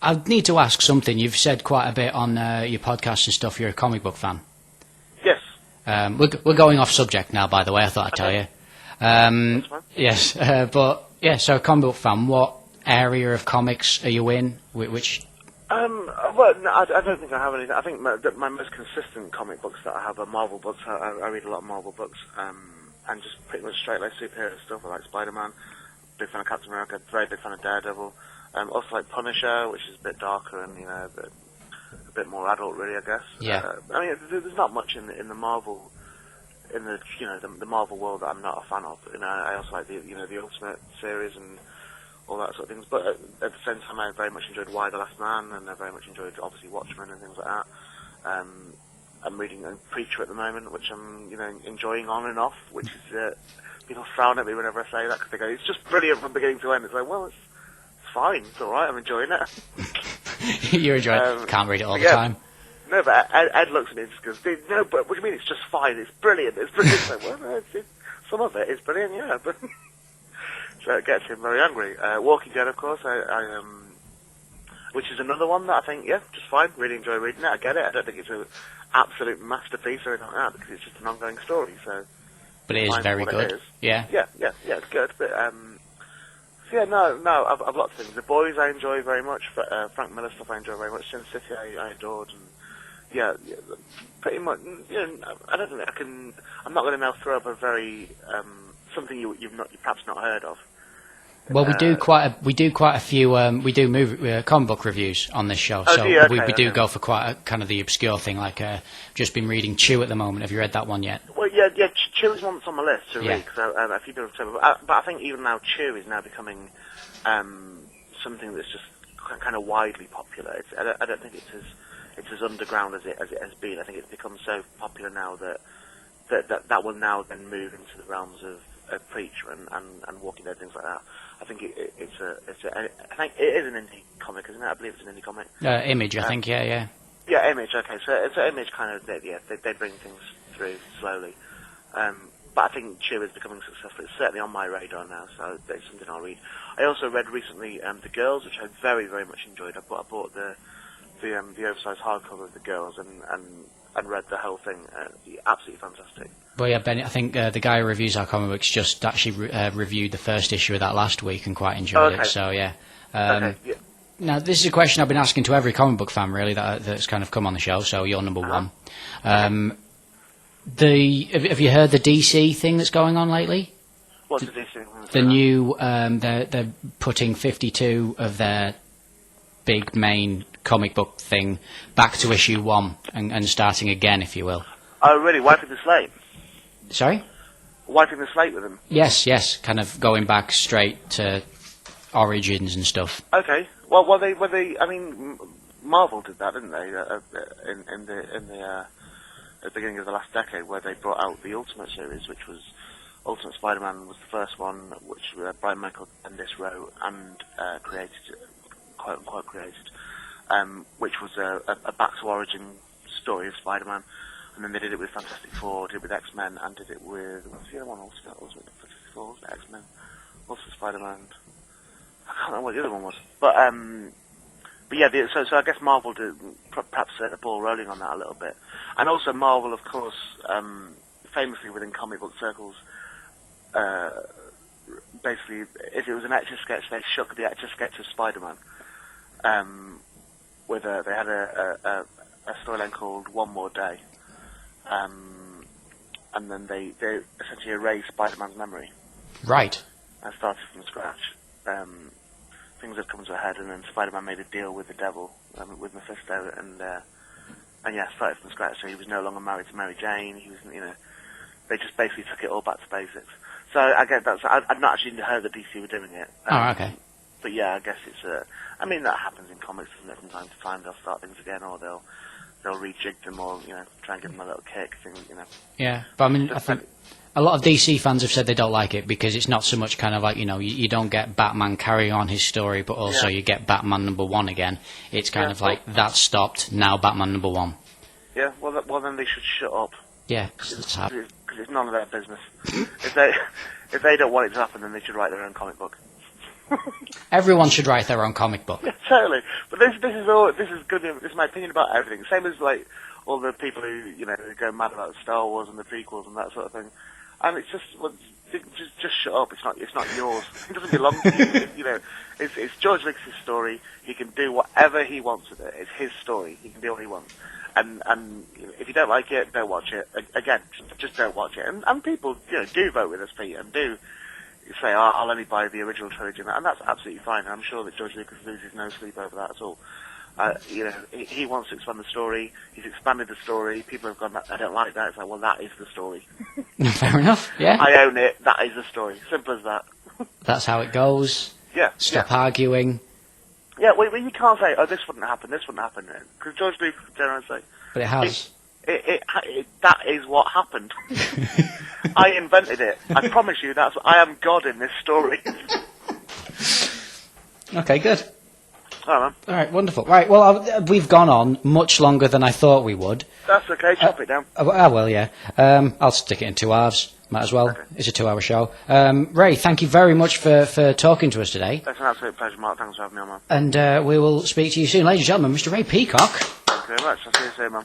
I need to ask something. You've said quite a bit on your podcast and stuff. You're a comic book fan. Yes. We're going off subject now, by the way. I thought I'd tell you. That's fine. Yes, but yeah. So, a comic book fan. What area of comics are you in? Which? Well, no, I don't think I have any. I think my most consistent comic books that I have are Marvel books. I read a lot of Marvel books, and just pretty much straight like superhero stuff. I like Spider-Man. Big fan of Captain America. Very big fan of Daredevil. Also like Punisher, which is a bit darker and a bit more adult, really, I guess. Yeah. I mean, there's not much in the Marvel, the Marvel world that I'm not a fan of. I also like the Ultimate series and all that sort of things. But at the same time, I very much enjoyed Why the Last Man, and I very much enjoyed obviously Watchmen and things like that. I'm reading Preacher at the moment, which I'm enjoying on and off, which is people frown at me whenever I say that because they go, "It's just brilliant from beginning to end." It's like, well, it's fine, it's all right. I'm enjoying it. You're enjoying it. Can't read it all the time. No, but Ed looks at me and just goes, "No, but what do you mean? It's just fine. It's brilliant. It's brilliant." It's like, well, no, some of it is brilliant, yeah, but so it gets him very angry. Walking Dead, of course, I which is another one that I think, yeah, just fine. Really enjoy reading it. I get it. I don't think it's an absolute masterpiece or anything like that because it's just an ongoing story. So, but it is very good. It is. Yeah, it's good. But so yeah, no, I've lots of things. The Boys I enjoy very much. Frank Miller stuff I enjoy very much. Sin City I adored, and yeah, pretty much. I don't think I can. I'm not going to now throw up a very something you've perhaps not heard of. Well, we do quite a few. We do comic book reviews on this show, so we do go for quite a kind of the obscure thing. Like, just been reading Chew at the moment. Have you read that one yet? Well, yeah. Chew is one that's on my list to read. So a few people have told me, but I think even now Chew is now becoming something that's just kind of widely popular. I don't think it's as underground as it has been. I think it's become so popular now that will now then move into the realms of Preacher and Walking Dead, things like that. I think I think it is an indie comic, isn't it? I believe it's an indie comic. Image, I think, yeah. Yeah, Image. Okay, so it's an Image kind of. They bring things through slowly. But I think Chew is becoming successful. It's certainly on my radar now, so it's something I'll read. I also read recently The Girls, which I very, very much enjoyed. I bought the oversized hardcover of The Girls and read the whole thing. Absolutely fantastic. Well, yeah, Ben, I think the guy who reviews our comic books just actually reviewed the first issue of that last week and quite enjoyed it. So yeah. Okay. Yeah. Now, this is a question I've been asking to every comic book fan, really, that's kind of come on the show. So you're number one. Have you heard the DC thing that's going on lately? What's the DC thing? The new they're putting 52 of their big main comic book thing back to issue 1 and starting again, if you will. Oh, really? Wiping the slate? Sorry? Wiping the slate with them? Yes, kind of going back straight to origins and stuff. Okay. Well, they. I mean, Marvel did that, didn't they? In the at the beginning of the last decade, where they brought out the Ultimate series, which was Ultimate Spider-Man was the first one, which Brian Michael Bendis wrote and created, quote unquote created, which was a back to origin story of Spider-Man. And then they did it with Fantastic Four, did it with X-Men, and did it with, what's the other one? Ultimate Fantastic Four, was it X-Men? Ultimate Spider-Man. I can't remember what the other one was. But yeah, so I guess Marvel did perhaps set the ball rolling on that a little bit. And also Marvel, of course, famously within comic book circles, basically, if it was an Etch-a-Sketch, they shook the Etch-a-Sketch of Spider-Man. They had a storyline called One More Day. And then they essentially erased Spider-Man's memory. Right. And started from scratch. Things had come to a head, and then Spider-Man made a deal with the devil, with Mephisto, and yeah, started from scratch. So he was no longer married to Mary Jane. He was, they just basically took it all back to basics. So I guess I've not actually heard that DC were doing it. Okay. But yeah, I guess it's I mean, that happens in comics, doesn't it? From time to time, they'll start things again, or they'll rejig them, or try and give them a little kick. Yeah, but I mean, I think a lot of DC fans have said they don't like it because it's not so much kind of like you don't get Batman carrying on his story, but also you get Batman #1 again. It's kind of like that stopped. Now Batman #1. Yeah, well then they should shut up. Yeah, because it's none of their business. If they don't want it to happen, then they should write their own comic book. Everyone should write their own comic book. Yeah, totally. But this is good. This is my opinion about everything. Same as like all the people who who go mad about Star Wars and the prequels and that sort of thing. And it's just just shut up. It's not yours. It doesn't belong to you. It's George Lucas's story. He can do whatever he wants with it. It's his story. He can do what he wants. And if you don't like it, don't watch it. Again, just don't watch it. And people do vote with us, Pete, and do say, oh, I'll only buy the original trilogy, and that's absolutely fine. And I'm sure that George Lucas loses no sleep over that at all. He wants to expand the story. He's expanded the story. People have gone, I don't like that. It's like, well, that is the story. Fair enough, yeah. I own it. That is the story. Simple as that. That's how it goes. Yeah. Stop arguing. Yeah, well, you can't say, oh, this wouldn't happen, because George Lucas generally say. But it has. That is what happened. I invented it. I promise you, I am God in this story. Okay, good. All right, man. All right, wonderful. Right, well, we've gone on much longer than I thought we would. That's okay, chop it down. Well, yeah. I'll stick it in 2 halves. Might as well. Okay. It's a 2-hour show. Ray, thank you very much for talking to us today. That's an absolute pleasure, Mark. Thanks for having me on, man. And we will speak to you soon. Ladies and gentlemen, Mr. Ray Peacock. Thank you very much. I'll see you soon, man.